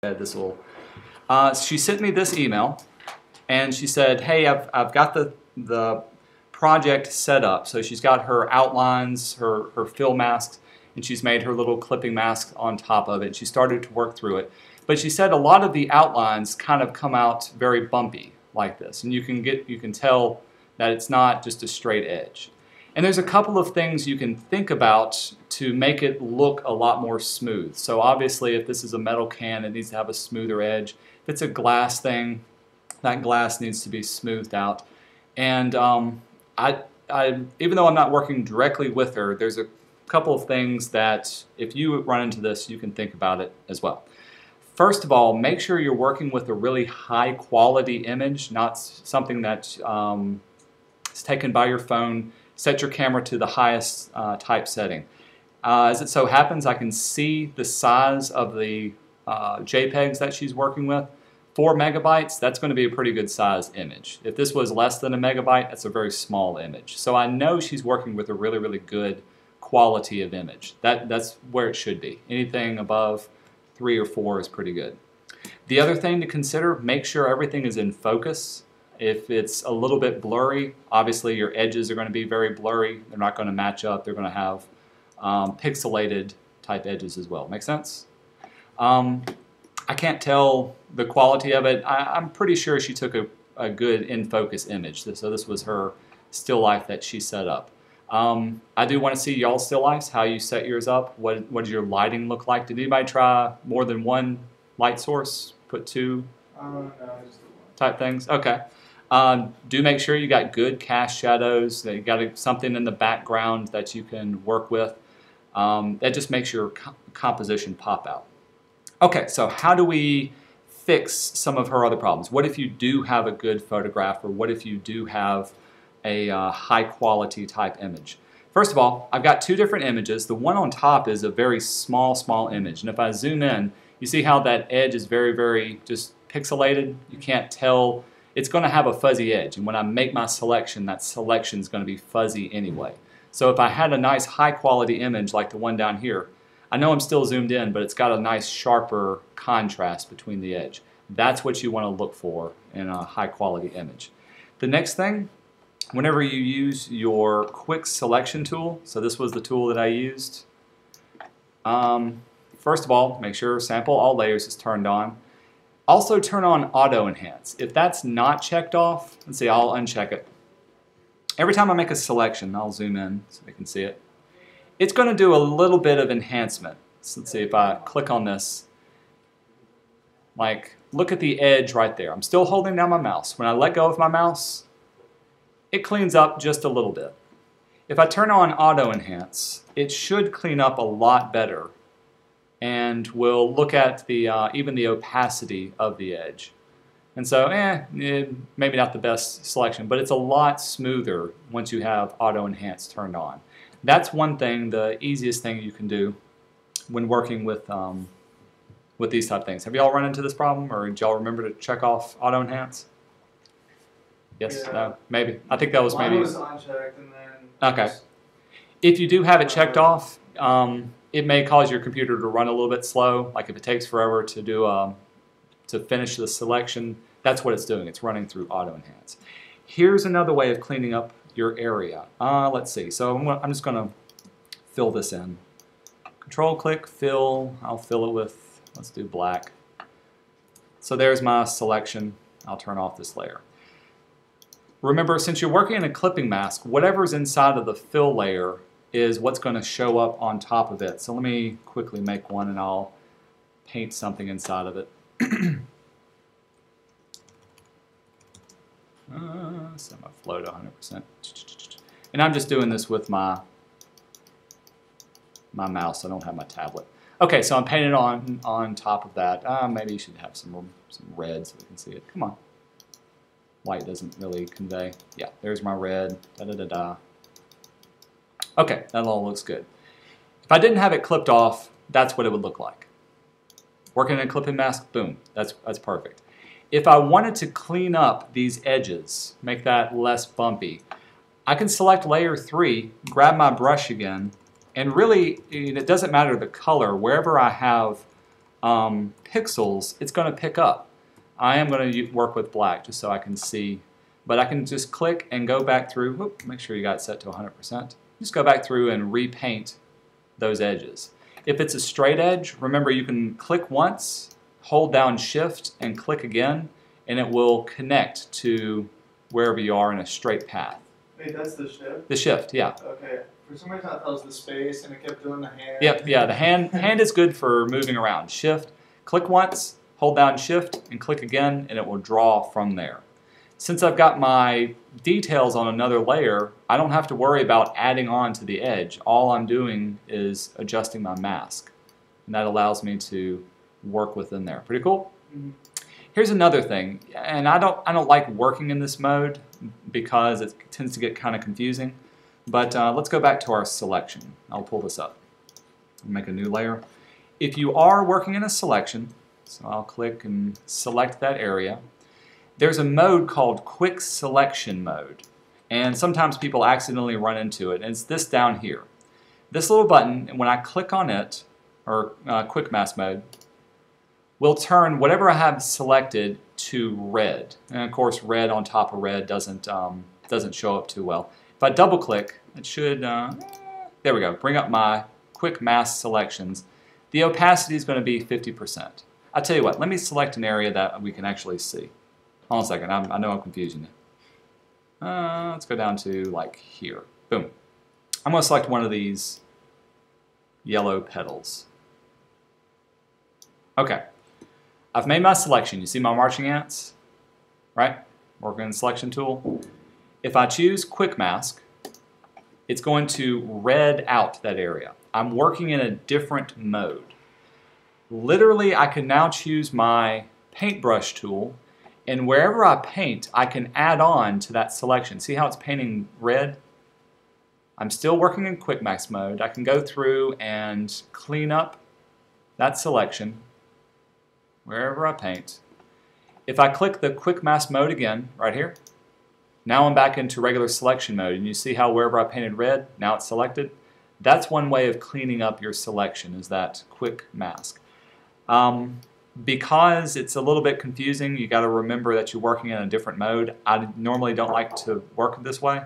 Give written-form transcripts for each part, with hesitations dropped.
This will. She sent me this email, and she said, "Hey, I've got the project set up." So she's got her outlines, her fill masks, and she's made her little clipping mask on top of it. She started to work through it, but she said a lot of the outlines kind of come out very bumpy like this, and you can tell that it's not just a straight edge. And there's a couple of things you can think about to make it look a lot more smooth. So obviously, if this is a metal can, it needs to have a smoother edge. If it's a glass thing, that glass needs to be smoothed out. And even though I'm not working directly with her, there's a couple of things that if you run into this, you can think about it as well. First of all, make sure you're working with a really high quality image, not something that is taken by your phone. Set your camera to the highest type setting. As it so happens, I can see the size of the JPEGs that she's working with. 4 megabytes, that's going to be a pretty good size image. If this was less than a megabyte, that's a very small image. So I know she's working with a really, really good quality of image. That's where it should be. Anything above 3 or 4 is pretty good. The other thing to consider, make sure everything is in focus. If it's a little bit blurry, obviously your edges are going to be very blurry. They're not going to match up. They're going to have pixelated type edges as well. Make sense? I can't tell the quality of it. I'm pretty sure she took a good in-focus image. So this was her still life that she set up. I do want to see y'all's still lifes, how you set yours up. What does your lighting look like? Did anybody try more than one light source? Put 2 no, just type things? Okay. Do make sure you got good cast shadows, that you got something in the background that you can work with. That just makes your composition pop out. Okay, so how do we fix some of her other problems? What if you do have a good photograph, or what if you do have a high quality type image? First of all, I've got 2 different images. The one on top is a very small image, and if I zoom in, you see how that edge is very, very just pixelated? You can't tell. It's going to have a fuzzy edge, and when I make my selection, that selection is going to be fuzzy anyway. So if I had a nice high quality image like the one down here, I know I'm still zoomed in, but it's got a nice sharper contrast between the edge. That's what you want to look for in a high quality image. The next thing, whenever you use your quick selection tool, so this was the tool that I used, first of all, make sure sample all layers is turned on. Also turn on auto enhance. If that's not checked off, let's see, I'll uncheck it. Every time I make a selection, I'll zoom in so we can see it. It's going to do a little bit of enhancement. So let's see if I click on this. Like, look at the edge right there. I'm still holding down my mouse. When I let go of my mouse, it cleans up just a little bit. If I turn on auto enhance, it should clean up a lot better, and we'll look at the even the opacity of the edge. And so, maybe not the best selection, but it's a lot smoother once you have auto enhance turned on. That's one thing, the easiest thing you can do when working with these type of things. Have y'all run into this problem, or did y'all remember to check off auto enhance? Yes, yeah. no, maybe. I think that was maybe. Mine was unchecked, and then. Okay. If you do have it checked off, it may cause your computer to run a little bit slow. Like if it takes forever to do to finish the selection, that's what it's doing. It's running through auto enhance. Here's another way of cleaning up your area. Let's see. So I'm just going to fill this in. Control click, fill. I'll fill it with, let's do black. So there's my selection. I'll turn off this layer. Remember, since you're working in a clipping mask, whatever's inside of the fill layer is what's going to show up on top of it. So let me quickly make one, and I'll paint something inside of it. Set my flow to 100%. And I'm just doing this with my mouse. I don't have my tablet. Okay, so I'm painting on top of that. Maybe you should have some red so we can see it. Come on. White doesn't really convey. Yeah, there's my red. Da-da-da-da. Okay, that all looks good. If I didn't have it clipped off, that's what it would look like. Working in a clipping mask, boom, that's perfect. If I wanted to clean up these edges, make that less bumpy, I can select layer 3, grab my brush again, and really, it doesn't matter the color. Wherever I have pixels, it's going to pick up. I am going to work with black just so I can see, but I can just click and go back through. Whoop, make sure you got it set to 100%. Just go back through and repaint those edges. If it's a straight edge, remember you can click once, hold down Shift, and click again, and it will connect to wherever you are in a straight path. Wait, that's the shift? The shift, yeah. Okay. For some reason I thought it was the space and it kept doing the hand. Yep, yeah, the hand is good for moving around. Shift, click once, hold down Shift, and click again, and it will draw from there. Since I've got my details on another layer, I don't have to worry about adding on to the edge. All I'm doing is adjusting my mask, and that allows me to work within there. Pretty cool? Mm-hmm. Here's another thing, and I don't like working in this mode because it tends to get kind of confusing. But let's go back to our selection. I'll pull this up. Make a new layer. If you are working in a selection, so I'll click and select that area. There's a mode called Quick Selection Mode, and sometimes people accidentally run into it, and it's this down here. This little button, and when I click on it, or Quick Mask Mode, will turn whatever I have selected to red. And of course, red on top of red doesn't show up too well. If I double click, it should, there we go, bring up my Quick Mask selections. The opacity is going to be 50%. I'll tell you what, let me select an area that we can actually see. Hold on a second, I know I'm confusing you. Let's go down to like here. Boom. I'm going to select one of these yellow petals. Okay. I've made my selection. You see my marching ants? Right? Working in the selection tool. If I choose Quick Mask, it's going to red out that area. I'm working in a different mode. Literally, I can now choose my paintbrush tool, and wherever I paint, I can add on to that selection. See how it's painting red? I'm still working in Quick Mask mode. I can go through and clean up that selection wherever I paint. If I click the Quick Mask mode again, right here, now I'm back into regular selection mode, and you see how wherever I painted red, now it's selected? That's one way of cleaning up your selection, is that Quick Mask. Because it's a little bit confusing, you got to remember that you're working in a different mode. I normally don't like to work this way,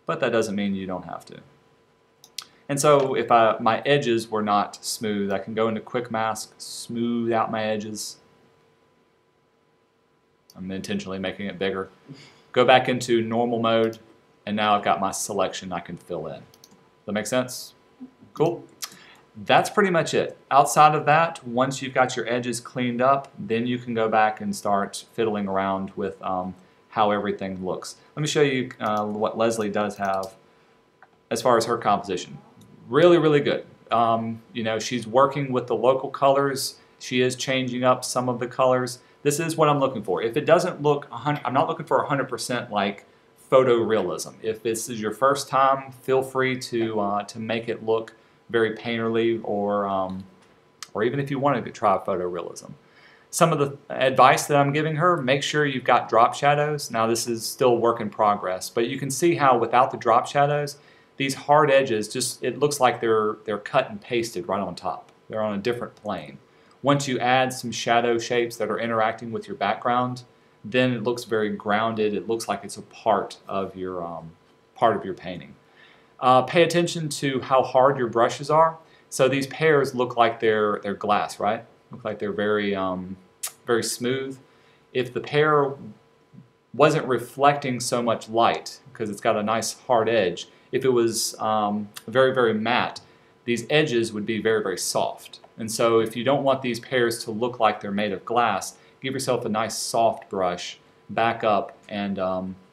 but that doesn't mean you don't have to. And so if my edges were not smooth, I can go into Quick Mask, smooth out my edges. I'm intentionally making it bigger. Go back into normal mode, and now I've got my selection I can fill in. Does that make sense? Cool. That's pretty much it. Outside of that, once you've got your edges cleaned up, then you can go back and start fiddling around with how everything looks. Let me show you what Leslie does have as far as her composition. Really, really good. You know, she's working with the local colors. She is changing up some of the colors. This is what I'm looking for. If it doesn't look, I'm not looking for 100% like photorealism. If this is your first time, feel free to make it look very painterly, or even if you wanted to try photorealism. Some of the advice that I'm giving her: make sure you've got drop shadows. Now this is still work in progress, but you can see how without the drop shadows, these hard edges just, it looks like they're cut and pasted right on top. They're on a different plane. Once you add some shadow shapes that are interacting with your background, then it looks very grounded. It looks like it's a part of your painting. Pay attention to how hard your brushes are. So these pears look like they're glass, right? Look like they're very very smooth. If the pear wasn't reflecting so much light, because it's got a nice hard edge, if it was very, very matte, these edges would be very, very soft. And so if you don't want these pears to look like they're made of glass, give yourself a nice soft brush, back up, and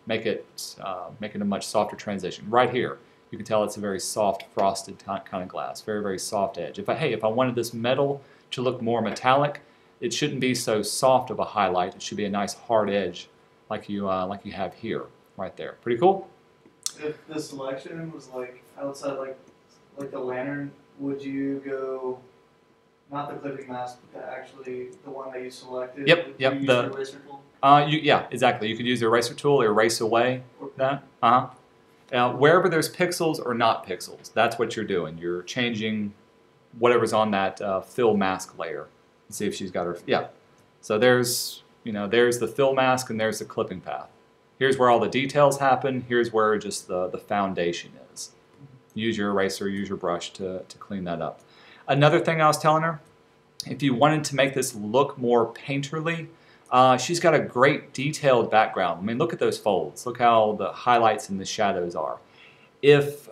make it a much softer transition. Right here, you can tell it's a very soft, frosted kind of glass, very, very soft edge. If I wanted this metal to look more metallic, it shouldn't be so soft of a highlight. It should be a nice hard edge, like you have here, right there. Pretty cool. If the selection was like outside, like the lantern, would you go not the clipping mask, but actually the one that you selected? Yep, would yep. You use the eraser tool? Yeah, exactly. You could use the eraser tool, erase away that. Wherever there's pixels or not pixels, that's what you're doing. You're changing whatever's on that fill mask layer. Let's see if she's got her, yeah. So there's, there's the fill mask and there's the clipping path. Here's where all the details happen. Here's where just the foundation is. Use your eraser, use your brush to clean that up. Another thing I was telling her, if you wanted to make this look more painterly, she's got a great detailed background. I mean, look at those folds. Look how the highlights and the shadows are. If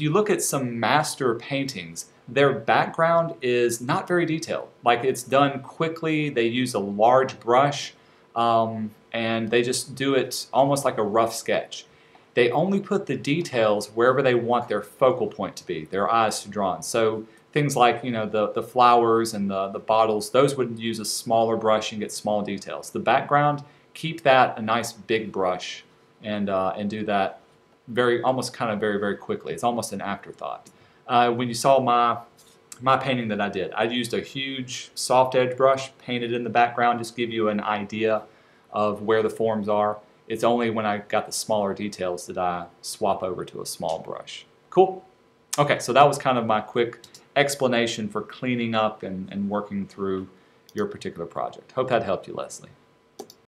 you look at some master paintings, their background is not very detailed. Like, it's done quickly. They use a large brush, and they just do it almost like a rough sketch. They only put the details wherever they want their focal point to be, their eyes to draw on. So things like, the flowers and the bottles, those would use a smaller brush and get small details. The background, keep that a nice big brush and do that almost kind of very, very quickly. It's almost an afterthought. When you saw my painting that I did, I used a huge soft edge brush, painted in the background, just give you an idea of where the forms are. It's only when I got the smaller details that I swap over to a small brush. Cool? Okay, so that was kind of my quick explanation for cleaning up and working through your particular project. Hope that helped you, Leslie.